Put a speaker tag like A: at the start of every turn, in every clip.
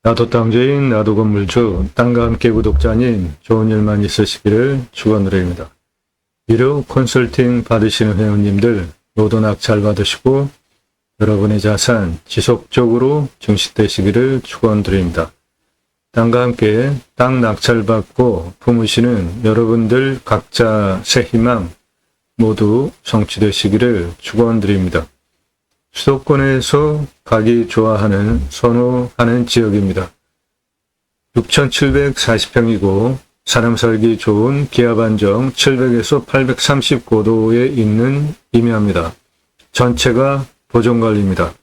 A: 나도 땅주인, 나도 건물주, 땅과 함께 구독자님, 좋은 일만 있으시기를 축원드립니다. 위로 컨설팅 받으시는 회원님들 모두 낙찰 받으시고 여러분의 자산 지속적으로 증식되시기를 축원드립니다. 땅과 함께 땅 낙찰 받고 품으시는 여러분들 각자 새 희망 모두 성취되시기를 축원드립니다. 수도권에서 가기 좋아하는 선호하는 지역입니다. 6,740평이고 사람 살기 좋은 기압안정 700에서 830고도에 있는 임야입니다. 전체가 보존관리입니다.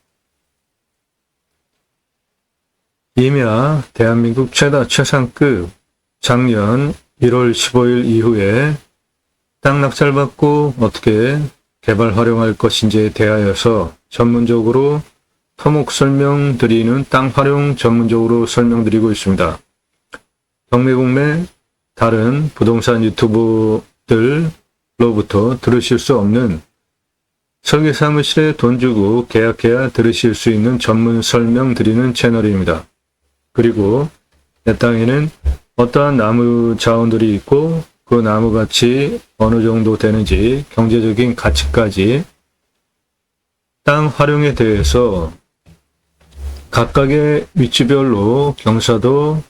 A: 임야 대한민국 최상급 작년 1월 15일 이후에 땅 낙찰받고 어떻게 개발 활용할 것인지에 대하여서 전문적으로 토목 설명드리는 땅 활용 전문적으로 설명드리고 있습니다. 경매국매 다른 부동산 유튜브들로부터 들으실 수 없는 설계사무실에 돈 주고 계약해야 들으실 수 있는 전문 설명 드리는 채널입니다. 그리고 내 땅에는 어떠한 나무 자원들이 있고 그 나무값이 어느 정도 되는지 경제적인 가치까지 땅 활용에 대해서 각각의 위치별로 경사도,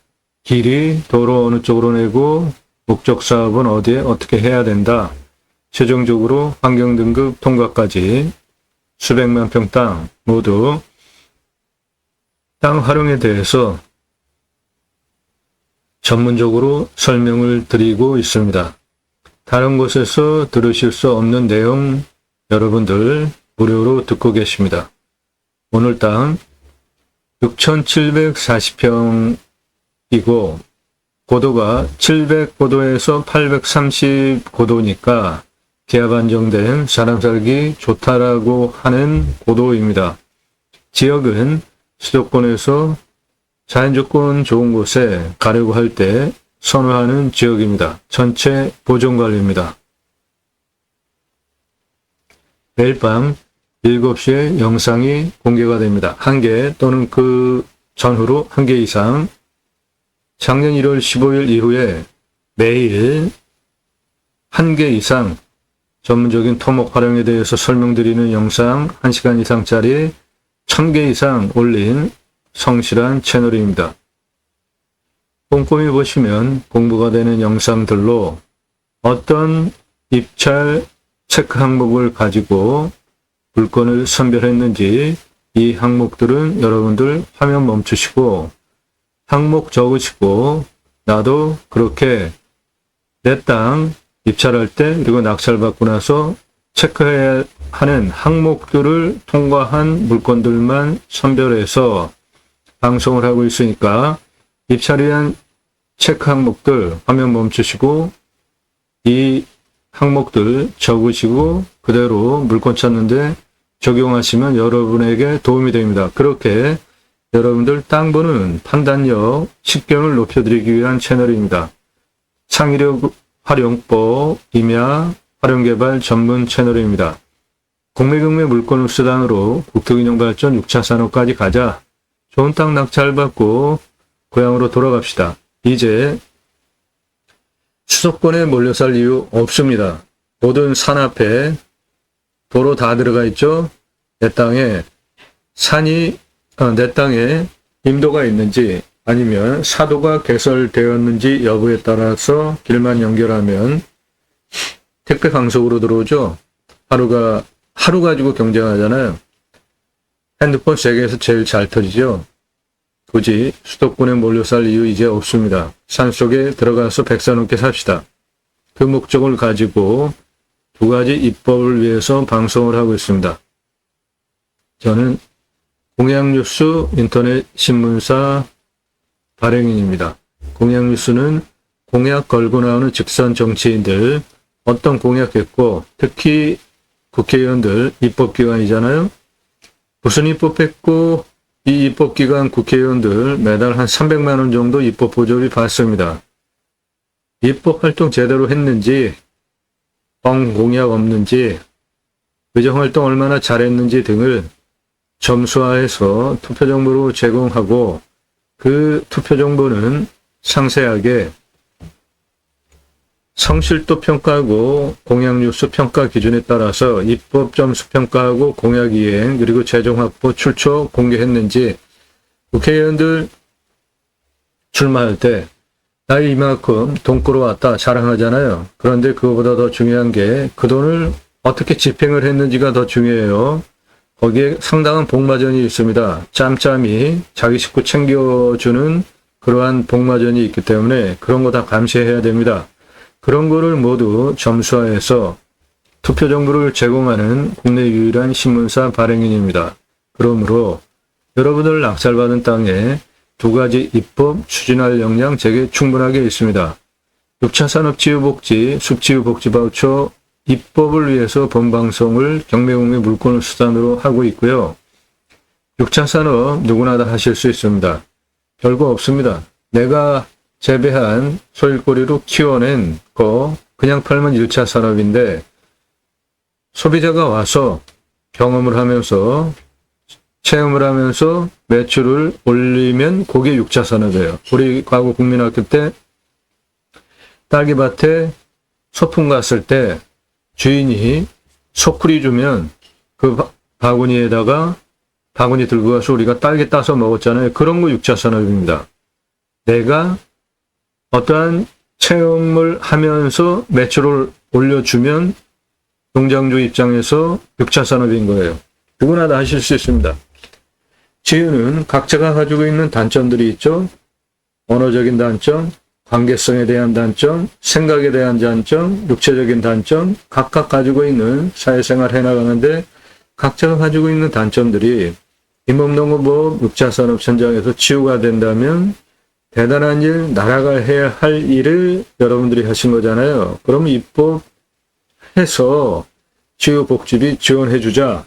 A: 길이, 도로 어느 쪽으로 내고 목적 사업은 어디에 어떻게 해야 된다. 최종적으로 환경등급 통과까지 수백만 평 땅 모두 땅 활용에 대해서 전문적으로 설명을 드리고 있습니다. 다른 곳에서 들으실 수 없는 내용 여러분들 무료로 듣고 계십니다. 오늘 땅 6,740평이고 고도가 700고도에서 830고도니까 기압 안정된 사람 살기 좋다라고 하는 고도입니다. 지역은 수도권에서 자연조건 좋은 곳에 가려고 할 때 선호하는 지역입니다. 전체 보존관리입니다. 매일 밤 7시에 영상이 공개가 됩니다. 1개 또는 그 전후로 1개 이상 작년 1월 15일 이후에 매일 1개 이상 전문적인 토목 활용에 대해서 설명드리는 영상 1시간 이상짜리 1000개 이상 올린 성실한 채널입니다. 꼼꼼히 보시면 공부가 되는 영상들로 어떤 입찰 체크 항목을 가지고 물건을 선별했는지 이 항목들은 여러분들 화면 멈추시고 항목 적으시고 나도 그렇게 내 땅 입찰할 때 그리고 낙찰 받고 나서 체크해야 하는 항목들을 통과한 물건들만 선별해서 방송을 하고 있으니까 입찰에 대한 체크 항목들 화면 멈추시고 이 항목들 적으시고 그대로 물건 찾는데 적용하시면 여러분에게 도움이 됩니다. 그렇게 여러분들 땅 보는 판단력, 식견을 높여드리기 위한 채널입니다. 창의력 활용법, 임야 활용개발 전문 채널입니다. 공매경매 물건 흡수단으로 국토균형발전 6차 산업까지 가자. 좋은 땅 낙찰 받고 고향으로 돌아갑시다. 이제 수도권에 몰려 살 이유 없습니다. 모든 산 앞에 도로 다 들어가 있죠. 내 땅에 내 땅에 임도가 있는지 아니면 사도가 개설되었는지 여부에 따라서 길만 연결하면 택배 강속으로 들어오죠. 하루 가지고 경쟁하잖아요. 핸드폰 세계에서 제일 잘 터지죠. 굳이 수도권에 몰려 살 이유 이제 없습니다. 산속에 들어가서 100산 넘게 삽시다. 그 목적을 가지고 2가지 입법을 위해서 방송을 하고 있습니다. 저는 공약뉴스 인터넷 신문사 발행인입니다. 공약뉴스는 공약 걸고 나오는 직선 정치인들 어떤 공약했고 특히 국회의원들 입법기관이잖아요. 무슨 입법했고 이 입법기관 국회의원들 매달 한 300만 원 정도 입법 보조비 받습니다. 입법활동 제대로 했는지 공약 없는지 의정활동 얼마나 잘했는지 등을 점수화해서 투표 정보로 제공하고 그 투표 정보는 상세하게 성실도 평가하고 공약뉴스 평가 기준에 따라서 입법 점수 평가하고 공약 이행 그리고 재정 확보 출처 공개했는지 국회의원들 출마할 때 나 이만큼 돈 끌어왔다 자랑하잖아요. 그런데 그거보다 더 중요한 게 그 돈을 어떻게 집행을 했는지가 더 중요해요. 거기에 상당한 복마전이 있습니다. 짬짬이 자기 식구 챙겨주는 그러한 복마전이 있기 때문에 그런 거 다 감시해야 됩니다. 그런 거를 모두 점수화해서 투표 정보를 제공하는 국내 유일한 신문사 발행인입니다. 그러므로 여러분들 낙찰받은 땅에 두 가지 입법 추진할 역량 제게 충분하게 있습니다. 6차 산업지구복지, 숲지구복지바우처 입법을 위해서 본방송을 경매공매 물건을 수단으로 하고 있고요. 6차 산업 누구나 다 하실 수 있습니다. 별거 없습니다. 내가 재배한 소일거리로 키워낸 거 그냥 팔면 1차 산업인데 소비자가 와서 경험을 하면서 체험을 하면서 매출을 올리면 그게 6차 산업이에요. 우리 과거 국민학교 때 딸기밭에 소풍 갔을 때 주인이 소쿠리 주면 그 바구니에다가 바구니 들고 가서 우리가 딸기 따서 먹었잖아요. 그런 거 6차 산업입니다. 내가 어떠한 체험을 하면서 매출을 올려주면 농장주 입장에서 6차 산업인 거예요. 누구나 다 하실 수 있습니다. 지유는 각자가 가지고 있는 단점들이 있죠. 언어적인 단점, 관계성에 대한 단점, 생각에 대한 단점, 육체적인 단점, 각각 가지고 있는 사회생활 해나가는데 각자가 가지고 있는 단점들이 임업농업법 6차 산업 현장에서 치유가 된다면 대단한 일, 나라가 해야 할 일을 여러분들이 하신 거잖아요. 그러면 입법해서 지유복지비 지원해주자.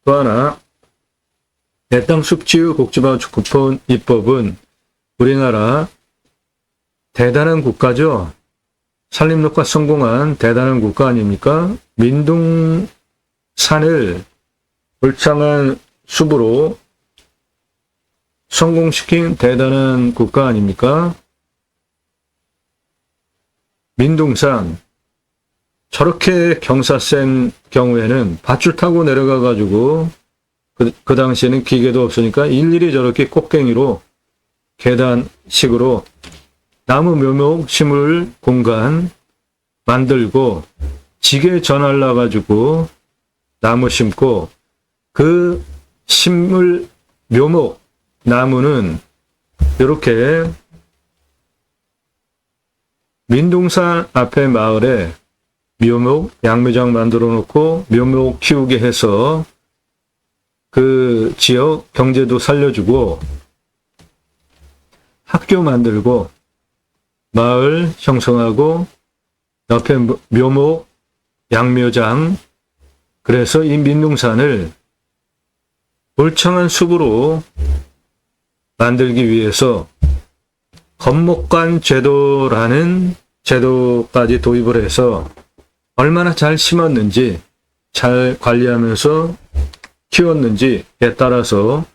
A: 또 하나, 내 땅 숲지유 복지바우처 쿠폰 입법은 우리나라 대단한 국가죠. 산림녹화 성공한 대단한 국가 아닙니까? 민둥산을 울창한 숲으로 성공시킨 대단한 국가 아닙니까? 민둥산 저렇게 경사 센 경우에는 밧줄 타고 내려가가지고 그 당시에는 기계도 없으니까 일일이 저렇게 꽃갱이로 계단식으로 나무 묘목 심을 공간 만들고 지게 전할라가지고 나무 심고 그 심을 묘목 나무는 이렇게 민둥산 앞에 마을에 묘목 양묘장 만들어 놓고 묘목 키우게 해서 그 지역 경제도 살려주고 학교 만들고 마을 형성하고 옆에 묘목 양묘장 그래서 이 민둥산을 울창한 숲으로 만들기 위해서 건목관 제도라는 제도까지 도입을 해서 얼마나 잘 심었는지 잘 관리하면서 키웠는지에 따라서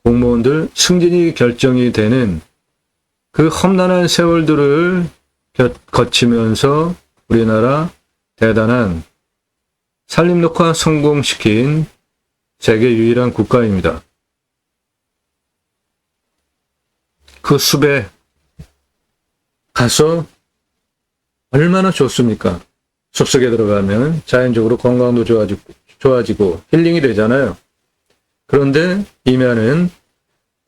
A: 공무원들 승진이 결정이 되는 그 험난한 세월들을 거치면서 우리나라 대단한 산림녹화 성공시킨 세계 유일한 국가입니다. 그 숲에 가서 얼마나 좋습니까? 숲속에 들어가면 자연적으로 건강도 좋아지고 힐링이 되잖아요. 그런데 이면은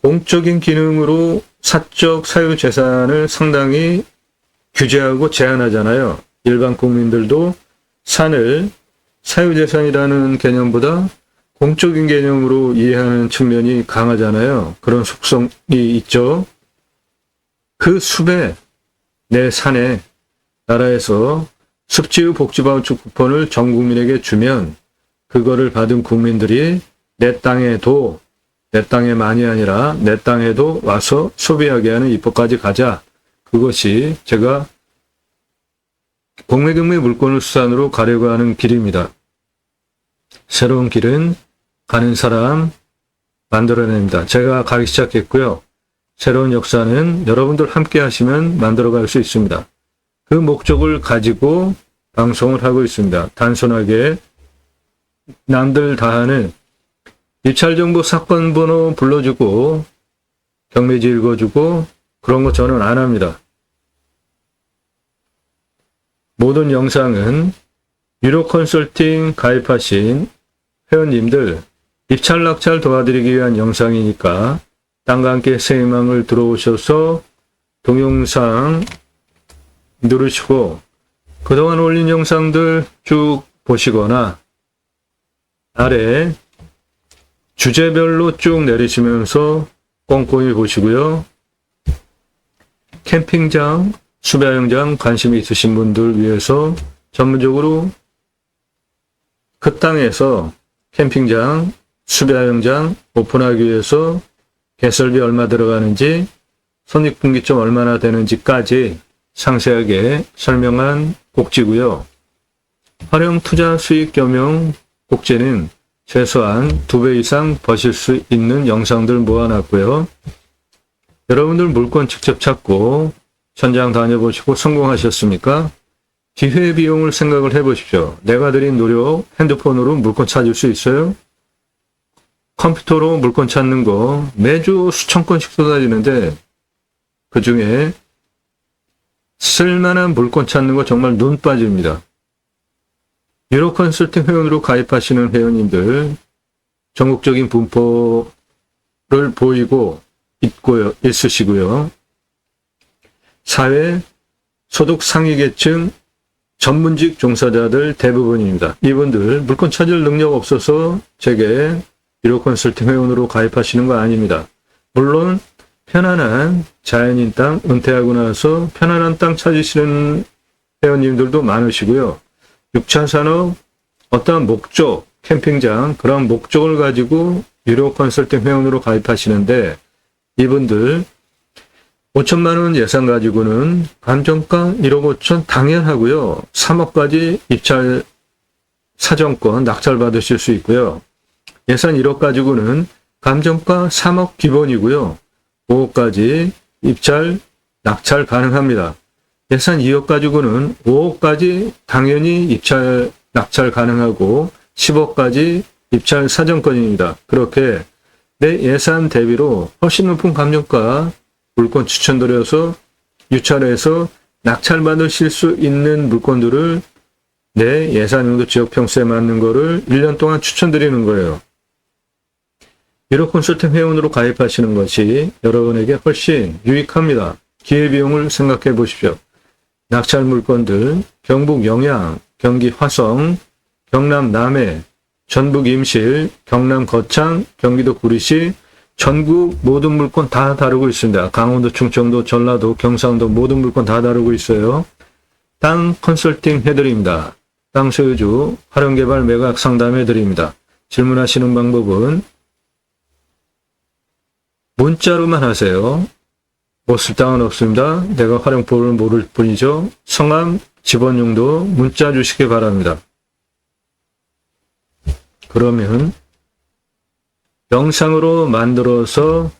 A: 공적인 기능으로 사적 사유재산을 상당히 규제하고 제한하잖아요. 일반 국민들도 산을 사유재산이라는 개념보다 공적인 개념으로 이해하는 측면이 강하잖아요. 그런 속성이 있죠. 그 숲에 내 산에 나라에서 숲지유 복지바우처 쿠폰을 전 국민에게 주면 그거를 받은 국민들이 내 땅에도 내 땅에만이 아니라 내 땅에도 와서 소비하게 하는 입법까지 가자. 그것이 제가 공매경매 물건을 수단으로 가려고 하는 길입니다. 새로운 길은 가는 사람 만들어냅니다. 제가 가기 시작했고요. 새로운 역사는 여러분들 함께 하시면 만들어갈 수 있습니다. 그 목적을 가지고 방송을 하고 있습니다. 단순하게 남들 다 하는 입찰정보 사건 번호 불러주고 경매지 읽어주고 그런 거 저는 안 합니다. 모든 영상은 유료 컨설팅 가입하신 회원님들 입찰 낙찰 도와드리기 위한 영상이니까 땅과 함께 새 희망을 들어오셔서 동영상 누르시고 그동안 올린 영상들 쭉 보시거나 아래 주제별로 쭉 내리시면서 꼼꼼히 보시고요. 캠핑장, 수배영장 관심이 있으신 분들 위해서 전문적으로 그 땅에서 캠핑장, 수배영장 오픈하기 위해서 개설비 얼마 들어가는지, 손익분기점 얼마나 되는지까지 상세하게 설명한 곡지고요. 활용 투자 수익 겸용 곡지는 최소한 2배 이상 버실 수 있는 영상들 모아놨고요. 여러분들 물건 직접 찾고 현장 다녀보시고 성공하셨습니까? 기회비용을 생각을 해보십시오. 내가 들인 노력, 핸드폰으로 물건 찾을 수 있어요? 컴퓨터로 물건 찾는 거 매주 수천 건씩 쏟아지는데 그 중에 쓸만한 물건 찾는 거 정말 눈 빠집니다. 유료 컨설팅 회원으로 가입하시는 회원님들 전국적인 분포를 보이고 있으시고요. 사회, 소득 상위 계층, 전문직 종사자들 대부분입니다. 이분들 물건 찾을 능력 없어서 제게 유료 컨설팅 회원으로 가입하시는 거 아닙니다. 물론 편안한 자연인 땅 은퇴하고 나서 편안한 땅 찾으시는 회원님들도 많으시고요. 6차 산업 어떠한 목적, 캠핑장 그런 목적을 가지고 유료 컨설팅 회원으로 가입하시는데 이분들 5천만 원 예산 가지고는 감정가 1억 5천 당연하고요. 3억까지 입찰 사정권 낙찰 받으실 수 있고요. 예산 1억 가지고는 감정가 3억 기본이고요. 5억까지 입찰 낙찰 가능합니다. 예산 2억 가지고는 5억까지 당연히 입찰 낙찰 가능하고 10억까지 입찰 사정권입니다. 그렇게 내 예산 대비로 훨씬 높은 감정가 물건 추천드려서 유찰해서 낙찰 받으실 수 있는 물건들을 내 예산용도 지역평수에 맞는 거를 1년 동안 추천드리는 거예요. 유료 컨설팅 회원으로 가입하시는 것이 여러분에게 훨씬 유익합니다. 기회비용을 생각해 보십시오. 낙찰 물건들 경북 영양, 경기 화성, 경남 남해, 전북 임실, 경남 거창, 경기도 구리시, 전국 모든 물건 다 다루고 있습니다. 강원도, 충청도, 전라도, 경상도 모든 물건 다 다루고 있어요. 땅 컨설팅 해드립니다. 땅 소유주 활용개발 매각 상담해드립니다. 질문하시는 방법은 문자로만 하세요. 못 쓸 땅은 없습니다. 내가 활용법을 모를 뿐이죠. 성함, 집원용도 문자 주시기 바랍니다. 그러면 영상으로 만들어서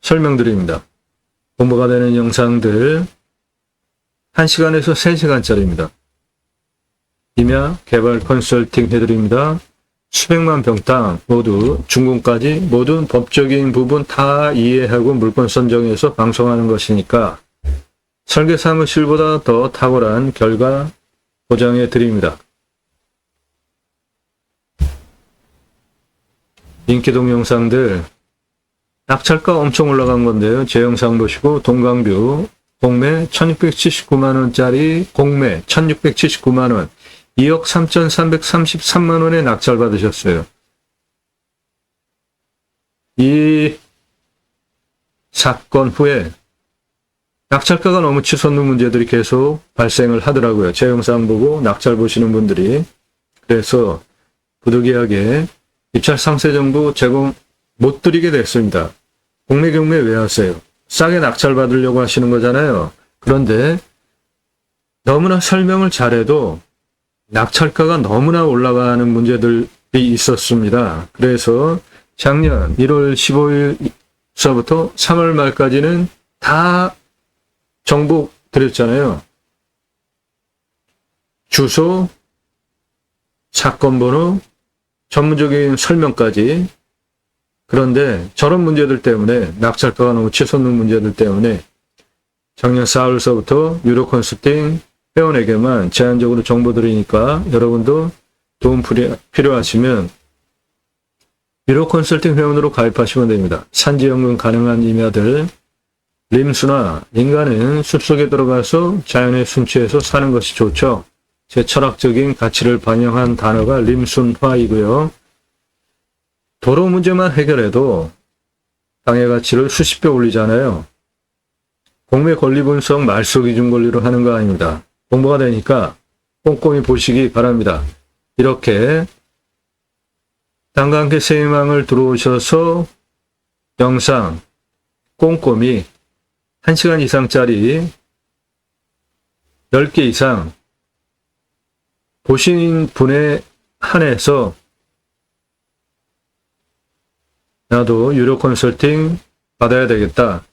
A: 설명드립니다. 공부가 되는 영상들 1시간에서 3시간짜리입니다. 임야 개발 컨설팅 해드립니다. 수백만 평 땅 모두 준공까지 모든 법적인 부분 다 이해하고 물건 선정해서 방송하는 것이니까 설계사무실보다 더 탁월한 결과 보장해 드립니다. 인기 동영상들 낙찰가 엄청 올라간 건데요. 제 영상 보시고 동강뷰 공매 1679만원짜리 공매 1679만원 2억 3,333만원에 낙찰 받으셨어요. 이 사건 후에 낙찰가가 너무 치솟는 문제들이 계속 발생을 하더라고요. 제 영상 보고 낙찰 보시는 분들이. 그래서 부득이하게 입찰 상세 정보 제공 못 드리게 됐습니다. 공매 경매 왜 하세요? 싸게 낙찰 받으려고 하시는 거잖아요. 그런데 너무나 설명을 잘해도 낙찰가가 너무나 올라가는 문제들이 있었습니다. 그래서 작년 1월 15일 2월서부터 3월 말까지는 다 정보 드렸잖아요. 주소, 사건 번호, 전문적인 설명까지. 그런데 저런 문제들 때문에, 낙찰가가 너무 치솟는 문제들 때문에 작년 4월서부터 유료 컨설팅 회원에게만 제한적으로 정보 드리니까 여러분도 도움 필요하시면 유료 컨설팅 회원으로 가입하시면 됩니다. 산지연금 가능한 임야들, 림수나 인간은 숲속에 들어가서 자연의 순치에서 사는 것이 좋죠. 제 철학적인 가치를 반영한 단어가 림순화이고요. 도로 문제만 해결해도 땅의 가치를 수십 배 올리잖아요. 공매 권리 분석 말소 기준 권리로 하는 거 아닙니다. 공부가 되니까 꼼꼼히 보시기 바랍니다. 이렇게 땅과 새 희망을 들어오셔서 영상 꼼꼼히 1시간 이상짜리 10개 이상 보신 분에 한해서 나도 유료 컨설팅 받아야 되겠다.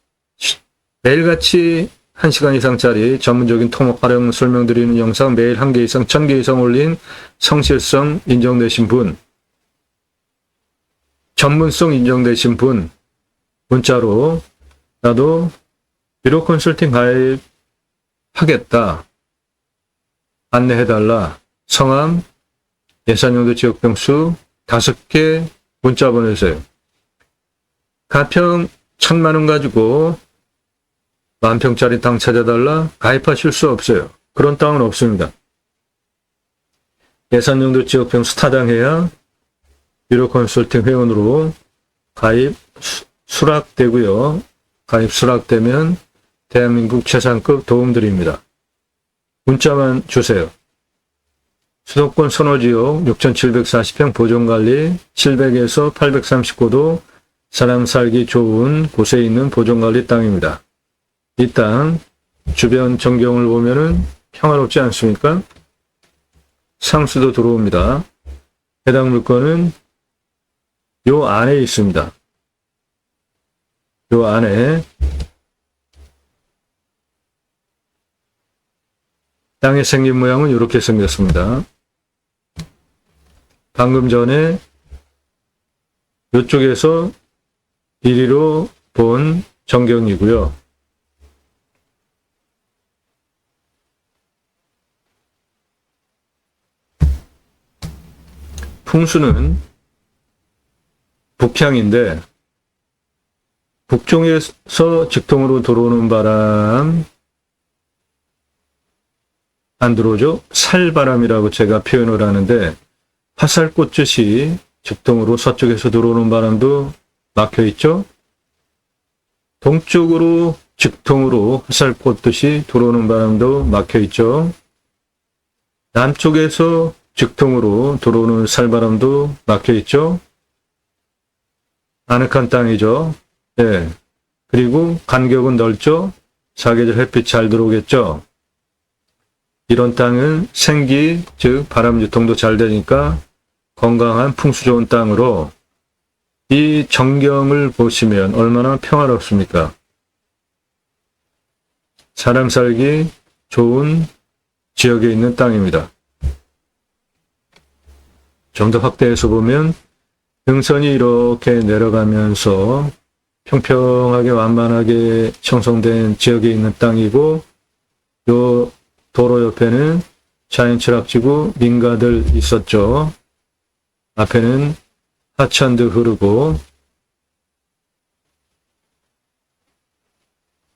A: 매일같이 1시간 이상짜리 전문적인 토목 활용 설명드리는 영상 매일 1개 이상 1000개 이상 올린 성실성 인정되신 분, 전문성 인정되신 분 문자로 나도 유료 컨설팅 가입하겠다. 안내해달라. 성함, 예산용도 지역병수 5개 문자 보내주세요. 가평 1000만원 가지고 10,000평짜리 땅 찾아달라? 가입하실 수 없어요. 그런 땅은 없습니다. 예산용도 지역병수 타당해야 유료 컨설팅 회원으로 가입 수락되고요. 가입 수락되면 대한민국 최상급 도움드립니다. 문자만 주세요. 수도권 선호지역 6,740평 보존관리 700에서 839도 사람 살기 좋은 곳에 있는 보존관리 땅입니다. 이 땅 주변 전경을 보면은 평화롭지 않습니까? 상수도 들어옵니다. 해당 물건은 요 안에 있습니다. 요 안에 땅의 생긴 모양은 이렇게 생겼습니다. 방금 전에 이쪽에서 이리로 본 전경이고요. 풍수는 북향인데 북쪽에서 직통으로 들어오는 바람 안 들어오죠? 살바람이라고 제가 표현을 하는데 화살 꽂듯이 직통으로 서쪽에서 들어오는 바람도 막혀 있죠? 동쪽으로 직통으로 화살 꽂듯이 들어오는 바람도 막혀 있죠? 남쪽에서 직통으로 들어오는 살바람도 막혀 있죠? 아늑한 땅이죠? 네. 그리고 간격은 넓죠? 사계절 햇빛 잘 들어오겠죠? 이런 땅은 생기, 즉 바람 유통도 잘 되니까 건강한 풍수 좋은 땅으로 이 전경을 보시면 얼마나 평화롭습니까? 사람 살기 좋은 지역에 있는 땅입니다. 좀 더 확대해서 보면 등선이 이렇게 내려가면서 평평하게 완만하게 형성된 지역에 있는 땅이고 요 도로 옆에는 자연철학지구 민가들 있었죠. 앞에는 하천도 흐르고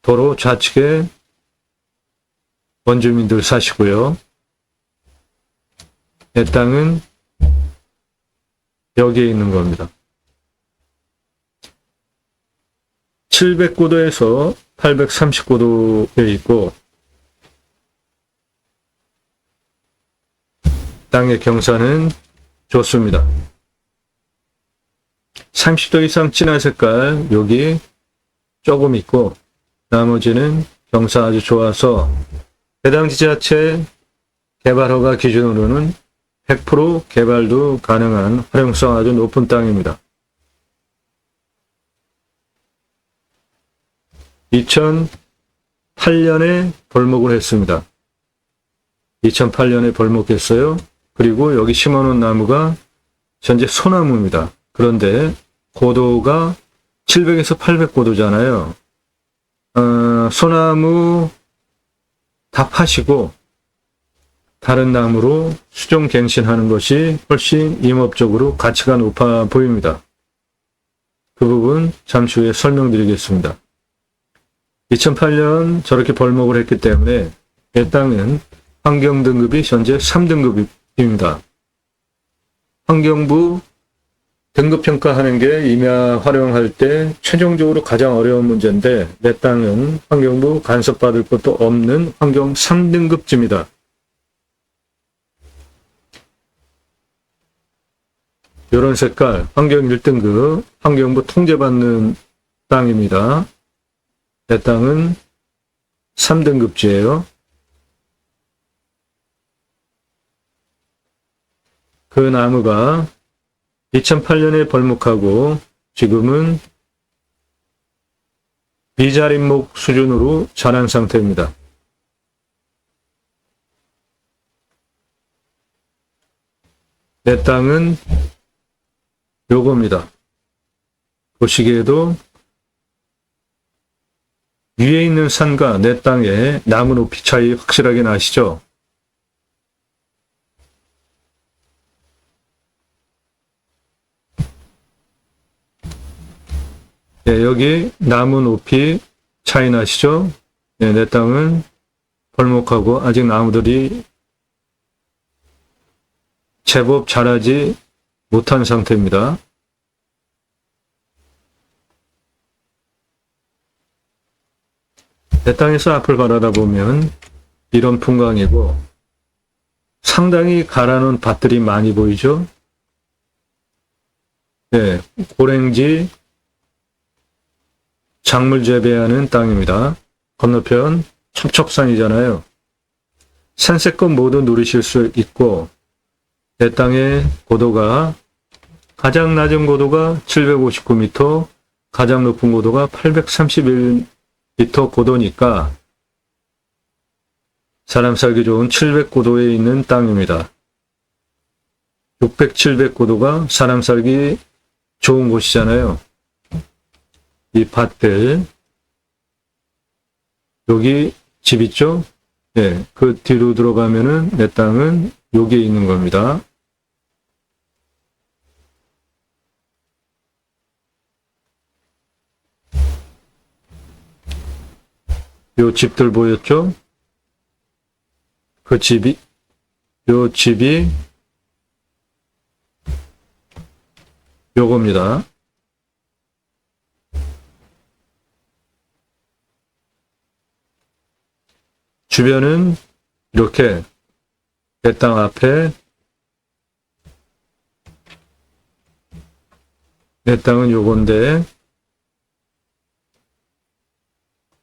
A: 도로 좌측에 원주민들 사시고요. 내 땅은 여기에 있는 겁니다. 709도에서 839도에 있고 땅의 경사는 좋습니다. 30도 이상 진한 색깔 여기 조금 있고 나머지는 경사 아주 좋아서 해당 지자체 개발허가 기준으로는 100% 개발도 가능한 활용성 아주 높은 땅입니다. 2008년에 벌목을 했습니다. 2008년에 벌목했어요. 그리고 여기 심어놓은 나무가 현재 소나무입니다. 그런데 고도가 700에서 800고도잖아요. 소나무 다 파시고 다른 나무로 수종갱신하는 것이 훨씬 임업적으로 가치가 높아 보입니다. 그 부분 잠시 후에 설명드리겠습니다. 2008년 저렇게 벌목을 했기 때문에 이 땅은 환경등급이 현재 3등급입니다. 환경부 등급평가하는 게 임야 활용할 때 최종적으로 가장 어려운 문제인데 내 땅은 환경부 간섭받을 것도 없는 환경 3등급지입니다. 이런 색깔 환경 1등급 환경부 통제받는 땅입니다. 내 땅은 3등급지예요. 그 나무가 2008년에 벌목하고 지금은 미자린목 수준으로 자란 상태입니다. 내 땅은 요겁니다. 보시기에도 위에 있는 산과 내 땅의 나무 높이 차이 확실하게 나시죠? 네, 여기 나무 높이 차이 나시죠? 네, 내 땅은 벌목하고 아직 나무들이 제법 자라지 못한 상태입니다. 내 땅에서 앞을 바라다 보면 이런 풍광이고 상당히 가라놓은 밭들이 많이 보이죠? 네, 고랭지 작물 재배하는 땅입니다. 건너편 첩첩산이잖아요. 산세권 모두 누리실 수 있고 내 땅의 고도가 가장 낮은 고도가 759m, 가장 높은 고도가 831m 고도니까 사람 살기 좋은 700고도에 있는 땅입니다. 600, 700고도가 사람 살기 좋은 곳이잖아요. 이 밭들, 여기 집 있죠? 네, 그 뒤로 들어가면은 내 땅은 여기에 있는 겁니다. 요 집들 보였죠? 그 집이, 요 집이 요겁니다. 주변은 이렇게 내 땅 앞에 내 땅은 요건데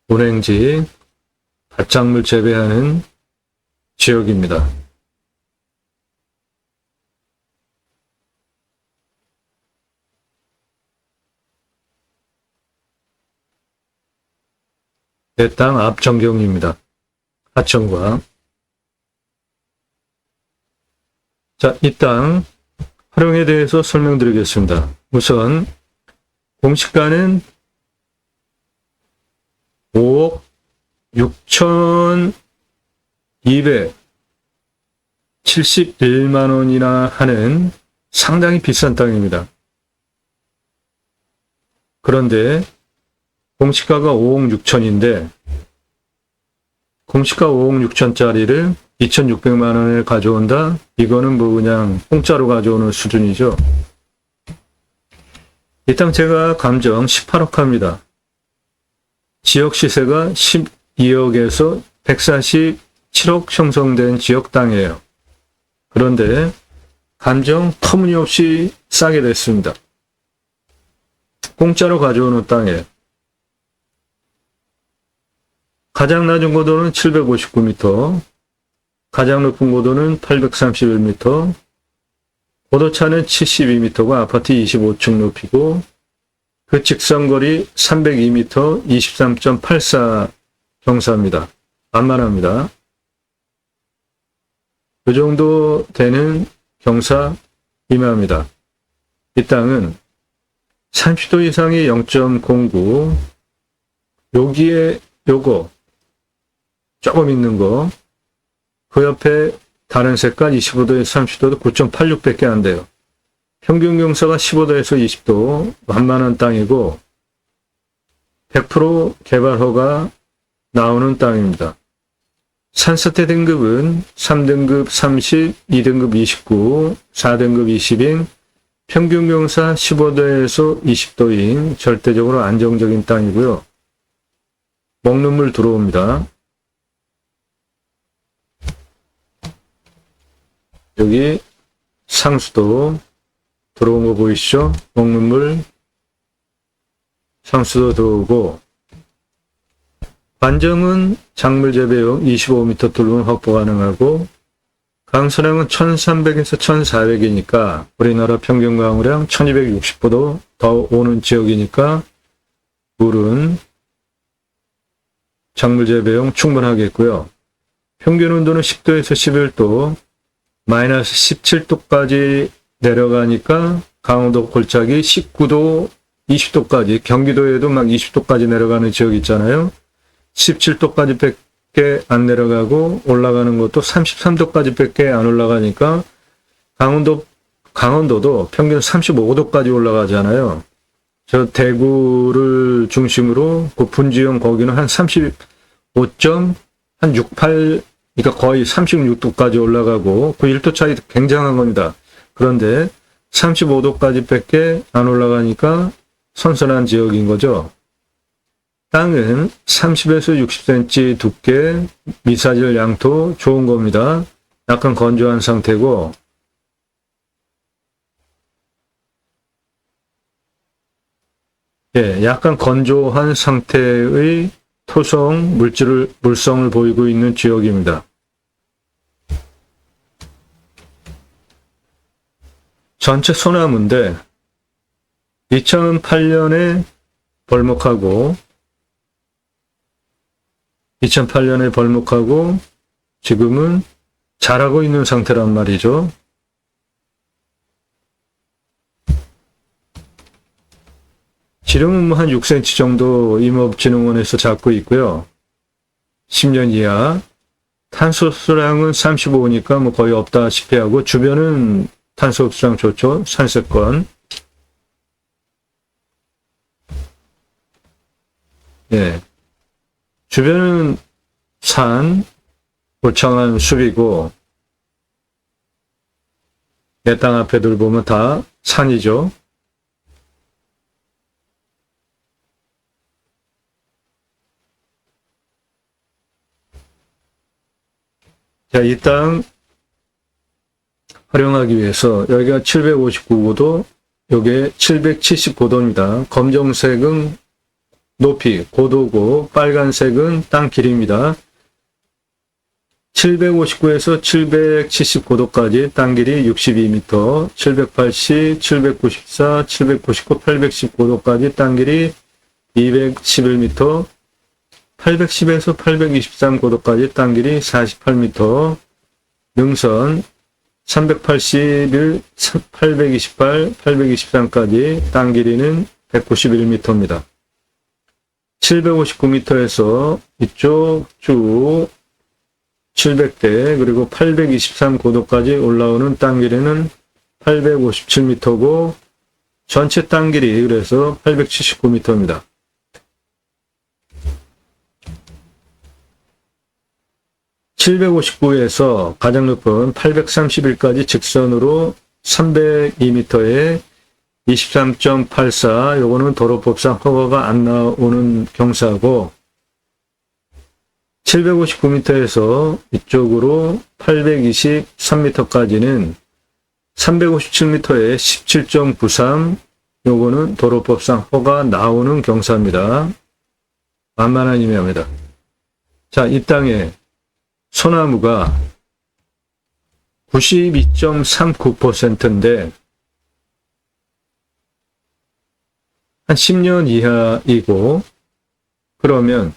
A: 고랭지 밭작물 재배하는 지역입니다. 내 땅 앞 전경입니다. 하천과 자, 이 땅 활용에 대해서 설명드리겠습니다. 우선 공시가는 5억 6,271만 원이나 하는 상당히 비싼 땅입니다. 그런데 공시가가 5억 6천인데 공시가 5억 6천짜리를 2,600만 원에 가져온다? 이거는 뭐 그냥 공짜로 가져오는 수준이죠. 이 땅 제가 감정 18억 합니다. 지역 시세가 12억에서 147억 형성된 지역 땅이에요. 그런데 감정 터무니없이 싸게 됐습니다. 공짜로 가져오는 땅이에요. 가장 낮은 고도는 759m, 가장 높은 고도는 831m, 고도차는 72m고 아파트 25층 높이고 그 직선거리 302m 23.84 경사입니다. 만만합니다. 그 정도 되는 경사 임야입니다. 이 땅은 30도 이상이 0.09, 여기에 요거 조금 있는 거, 그 옆에 다른 색깔 25도에서 30도도 9.86밖에 안 돼요. 평균 경사가 15도에서 20도, 만만한 땅이고 100% 개발 허가 나오는 땅입니다. 산사태 등급은 3등급 30, 2등급 29, 4등급 20인 평균 경사 15도에서 20도인 절대적으로 안정적인 땅이고요. 먹는 물 들어옵니다. 여기 상수도 들어온 거 보이시죠? 먹는 물, 상수도 들어오고, 관정은 작물 재배용 25m 뚫으면 확보 가능하고, 강수량은 1300에서 1400이니까 우리나라 평균 강우량 1260보다 더 오는 지역이니까 물은 작물 재배용 충분하겠고요. 평균 온도는 10도에서 11도, 마이너스 17도까지 내려가니까 강원도 골짜기 19도, 20도까지, 경기도에도 막 20도까지 내려가는 지역 있잖아요. 17도까지 밖에 안 내려가고 올라가는 것도 33도까지 밖에 안 올라가니까 강원도도 평균 35도까지 올라가잖아요. 저 대구를 중심으로 그 분지형 거기는 한 35.68, 그러니까 거의 36도까지 올라가고 그 1도 차이 굉장한 겁니다. 그런데 35도까지 밖에 안 올라가니까 선선한 지역인 거죠. 땅은 30에서 60cm 두께, 미사질 양토 좋은 겁니다. 약간 건조한 상태고, 예, 약간 건조한 상태의 토성 물성을 보이고 있는 지역입니다. 전체 소나무인데 2008년에 벌목하고 지금은 자라고 있는 상태란 말이죠. 지름은 한 6cm 정도 임업진흥원에서 잡고 있고요. 10년 이하. 탄소 흡수량은 35니까 뭐 거의 없다시피 하고 주변은 탄소 흡수량 좋죠. 산세권. 예. 주변은 산, 울창한 숲이고, 내 땅 앞에들 보면 다 산이죠. 자, 이 땅 활용하기 위해서 여기가 759고도, 요게 779도입니다. 검정색은 높이, 고도고 빨간색은 땅 길이입니다. 759에서 779도까지 땅 길이 62m, 780, 794, 799, 819도까지 땅 길이 211m, 810에서 823고도까지 땅 길이 48m, 능선 381, 828, 823까지 땅 길이는 191m입니다. 759m에서 이쪽 쭉 700대 그리고 823고도까지 올라오는 땅 길이는 857m고 전체 땅 길이 그래서 879m입니다. (759에서) 가장 높은 831까지 직선으로 302m에 23.84, 요거는 도로법상 허가가 안 나오는 경사고, 759m에서 이쪽으로 823m까지는 357m에 17.93, 요거는 도로법상 허가 나오는 경사입니다. 만만한 임야입니다. 자, 이 땅에 소나무가 92.39%인데, 한 10년 이하이고, 그러면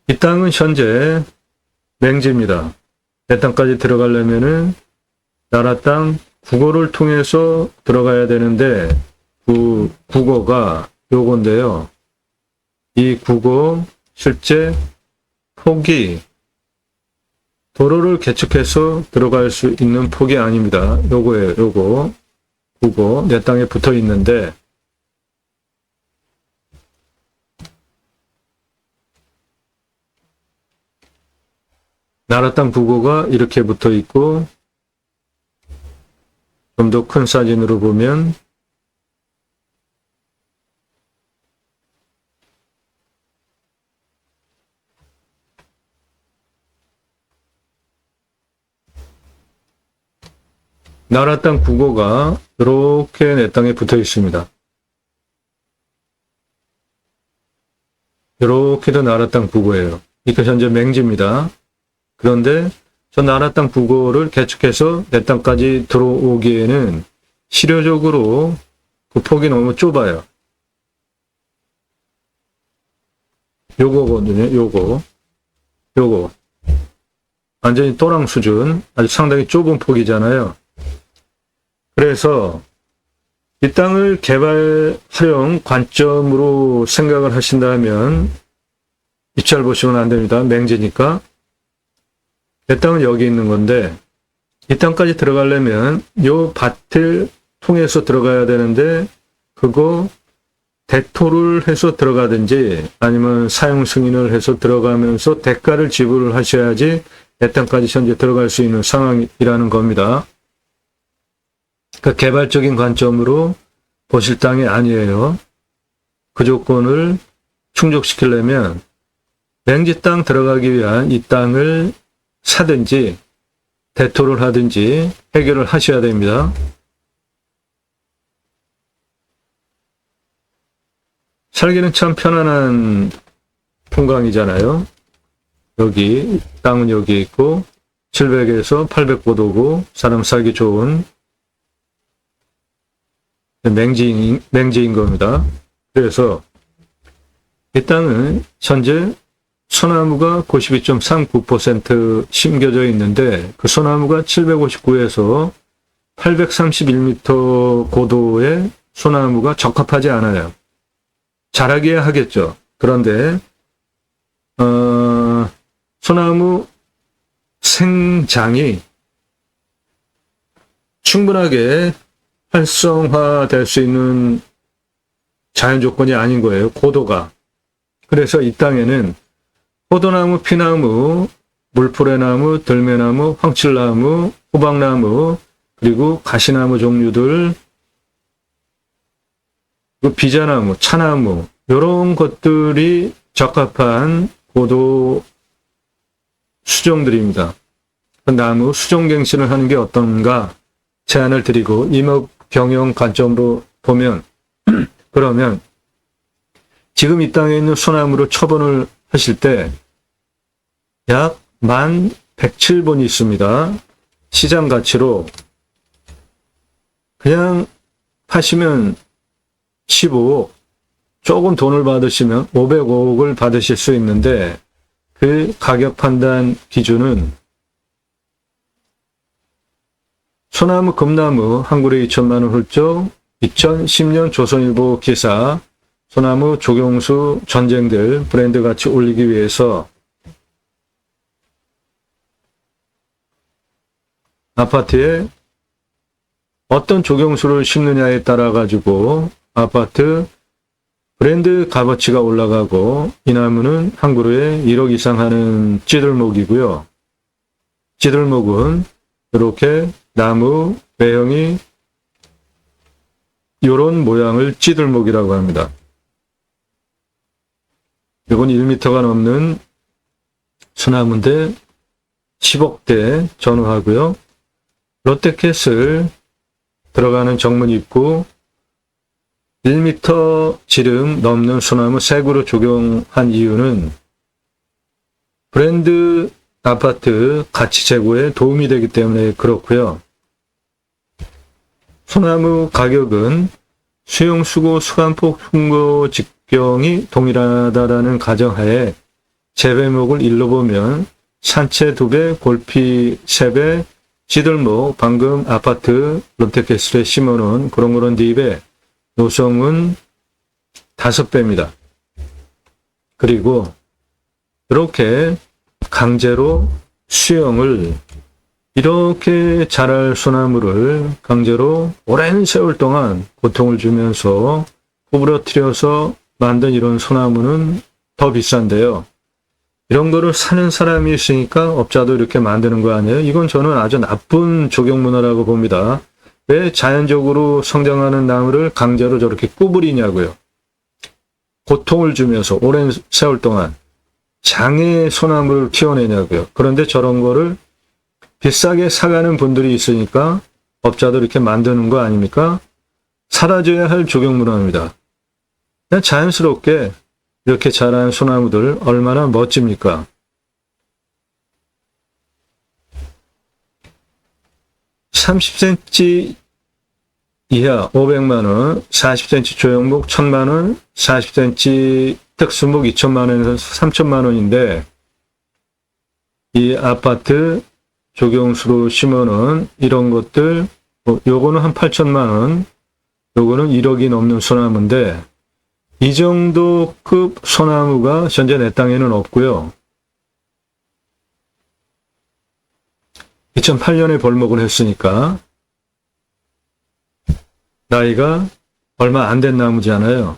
A: 이 땅은 현재 맹지입니다. 내 땅까지 들어가려면은 나라 땅 국어를 통해서 들어가야 되는데, 그 국어가 요건데요. 이 국어 실제 폭이 도로를 개척해서 들어갈 수 있는 폭이 아닙니다. 요거예요. 요거 국어 내 땅에 붙어 있는데, 나라 땅 국어가 이렇게 붙어 있고, 좀 더 큰 사진으로 보면 나라 땅 국어가 이렇게 내 땅에 붙어 있습니다. 이렇게도 나라 땅 국어예요. 이게 현재 맹지입니다. 그런데 저 나라 땅 국어를 개척해서 내 땅까지 들어오기에는 실효적으로 그 폭이 너무 좁아요. 요거거든요. 요거 완전히 또랑 수준, 아주 상당히 좁은 폭이잖아요. 그래서 이 땅을 개발 활용 관점으로 생각을 하신다면 입찰 보시면 안 됩니다. 맹지니까. 내 땅은 여기 있는 건데, 이 땅까지 들어가려면 요 밭을 통해서 들어가야 되는데, 그거 대토를 해서 들어가든지 아니면 사용 승인을 해서 들어가면서 대가를 지불을 하셔야지 내 땅까지 현재 들어갈 수 있는 상황이라는 겁니다. 그 개발적인 관점으로 보실 땅이 아니에요. 그 조건을 충족시키려면 맹지 땅 들어가기 위한 이 땅을 사든지 대토를 하든지 해결을 하셔야 됩니다. 살기는 참 편안한 풍광이잖아요. 여기 땅은 여기 있고 700에서 800보도고 사람 살기 좋은 맹지인 겁니다. 그래서 이 땅은 현재 소나무가 92.39% 심겨져 있는데, 그 소나무가 759에서 831m 고도의 소나무가 적합하지 않아요. 자라기야 하겠죠. 그런데 소나무 생장이 충분하게 활성화될 수 있는 자연 조건이 아닌 거예요. 고도가. 그래서 이 땅에는 포도나무, 피나무, 물포래나무, 들매나무, 황칠나무, 호박나무, 그리고 가시나무 종류들, 비자나무, 차나무, 이런 것들이 적합한 고도 수종들입니다. 그 나무 수종갱신을 하는 게 어떤가 제안을 드리고 임업 경영 관점으로 보면 그러면 지금 이 땅에 있는 소나무를 처분을 하실 때 약 1107본이 있습니다. 시장 가치로 그냥 파시면 15억, 조금 돈을 받으시면 500억을 받으실 수 있는데 그 가격 판단 기준은 소나무, 금나무 한 그루에 2천만 원 훌쩍, 2010년 조선일보 기사 소나무 조경수 전쟁들 브랜드 가치 올리기 위해서 아파트에 어떤 조경수를 심느냐에 따라 가지고 아파트 브랜드 값어치가 올라가고, 이 나무는 한 그루에 1억 이상 하는 찌들목이고요. 찌들목은 이렇게 나무 외형이 이런 모양을 찌들목이라고 합니다. 이건 1m가 넘는 소나무인데 10억대 전후하고요. 롯데캐슬 들어가는 정문 입구 1m 지름 넘는 소나무 3그루 적용한 이유는 브랜드 아파트 가치 제고에 도움이 되기 때문에 그렇고요. 소나무 가격은 수용수고 수간폭 흉고 직경이 동일하다라는 가정하에 재배목을 일러 보면 산채 2배, 골피 3배, 시들목, 방금 아파트 롯데캐슬에 심어놓은 그런 4배, 노성은 5배입니다. 그리고 이렇게 강제로 수용을 이렇게 자랄 소나무를 강제로 오랜 세월 동안 고통을 주면서 구부러뜨려서 만든 이런 소나무는 더 비싼데요. 이런 거를 사는 사람이 있으니까 업자도 이렇게 만드는 거 아니에요? 이건 저는 아주 나쁜 조경문화라고 봅니다. 왜 자연적으로 성장하는 나무를 강제로 저렇게 구부리냐고요. 고통을 주면서 오랜 세월 동안 장애 소나무를 키워내냐고요. 그런데 저런 거를 비싸게 사가는 분들이 있으니까 업자도 이렇게 만드는 거 아닙니까? 사라져야 할 조경문화입니다. 그냥 자연스럽게 이렇게 자란 소나무들 얼마나 멋집니까? (30cm) 이하 500만원, 40cm 조형목 1000만원, 40cm 특수목 2000만원에서 3000만원인데 이 아파트 조경수로 심어놓은 이런 것들, 요거는 한 8천만원, 요거는 1억이 넘는 소나무인데 이 정도 급 소나무가 현재 내 땅에는 없고요. 2008년에 벌목을 했으니까 나이가 얼마 안 된 나무잖아요.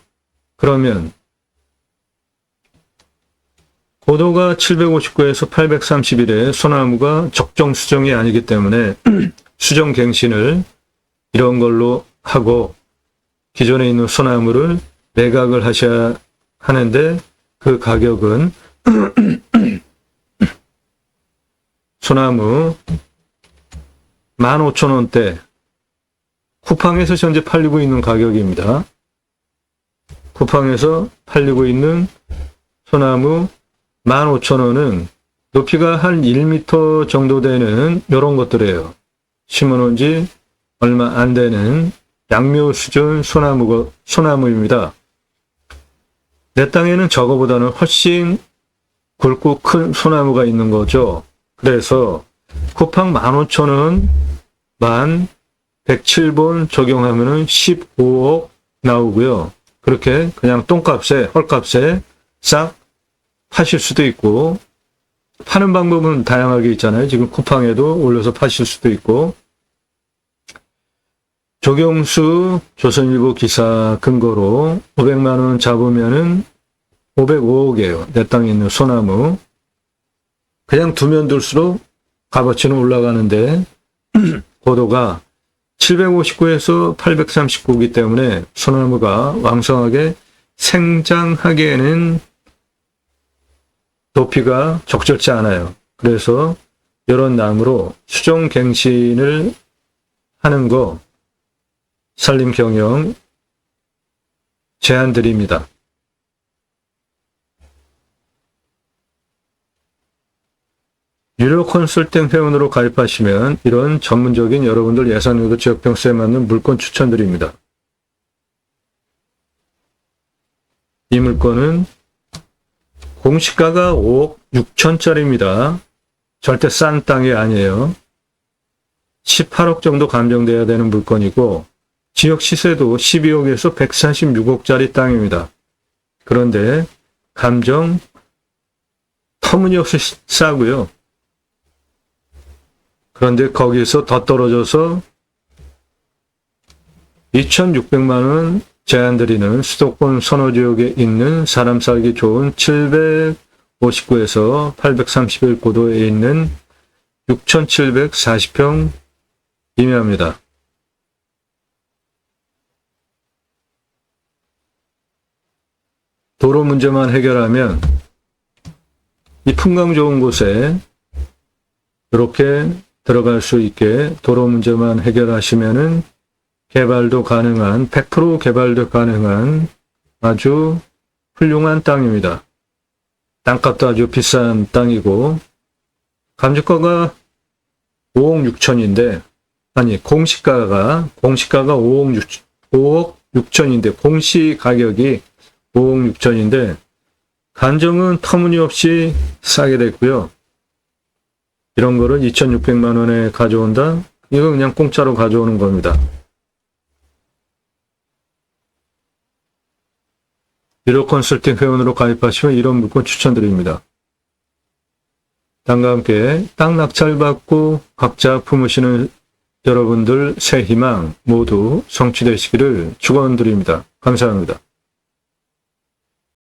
A: 그러면 고도가 759에서 831의 소나무가 적정 수정이 아니기 때문에 수정 갱신을 이런 걸로 하고 기존에 있는 소나무를 매각을 하셔야 하는데 그 가격은 소나무 15,000원대 쿠팡에서 현재 팔리고 있는 가격입니다. 쿠팡에서 팔리고 있는 소나무 15,000원은 높이가 한 1m 정도 되는 이런 것들이에요. 심어놓은 지 얼마 안 되는 양묘 수준 소나무입니다. 내 땅에는 저거보다는 훨씬 굵고 큰 소나무가 있는 거죠. 그래서 쿠팡 15,000원 만 107번 적용하면은 15억 나오고요. 그렇게 그냥 똥값에, 헐값에 싹 파실 수도 있고, 파는 방법은 다양하게 있잖아요. 지금 쿠팡에도 올려서 파실 수도 있고, 조경수 조선일보 기사 근거로 500만원 잡으면은 505억이에요. 내 땅에 있는 소나무. 그냥 두면 둘수록 값어치는 올라가는데, 고도가 759에서 839이기 때문에 소나무가 왕성하게 생장하기에는 높이가 적절치 않아요. 그래서 이런 나무로 수정갱신을 하는 거 산림경영 제안드립니다. 유료 컨설팅 회원으로 가입하시면 이런 전문적인 여러분들 예산유도 지역병수에 맞는 물건 추천드립니다. 이 물건은 공시가가 5억 6천짜리입니다. 절대 싼 땅이 아니에요. 18억 정도 감정돼야 되는 물건이고 지역 시세도 12억에서 146억짜리 땅입니다. 그런데 감정 터무니없이 싸고요. 그런데 거기서 더 떨어져서 2,600만원 제한드리는 수도권 선호지역에 있는 사람 살기 좋은 759에서 831 고도에 있는 6,740평 임야입니다. 도로 문제만 해결하면 이 풍광 좋은 곳에 이렇게 들어갈 수 있게 도로 문제만 해결하시면은 개발도 가능한 100% 개발도 가능한 아주 훌륭한 땅입니다. 땅값도 아주 비싼 땅이고 감정가가 5억 6천인데 아니 공시가가 5억 6천인데 공시 가격이 5억 6천인데 간정은 터무니없이 싸게 됐고요. 이런 거를 2,600만 원에 가져온다? 이거 그냥 공짜로 가져오는 겁니다. 유료 컨설팅 회원으로 가입하시면 이런 물건 추천드립니다. 땅과 함께 땅 낙찰받고 각자 품으시는 여러분들 새 희망 모두 성취되시기를 축원드립니다. 감사합니다.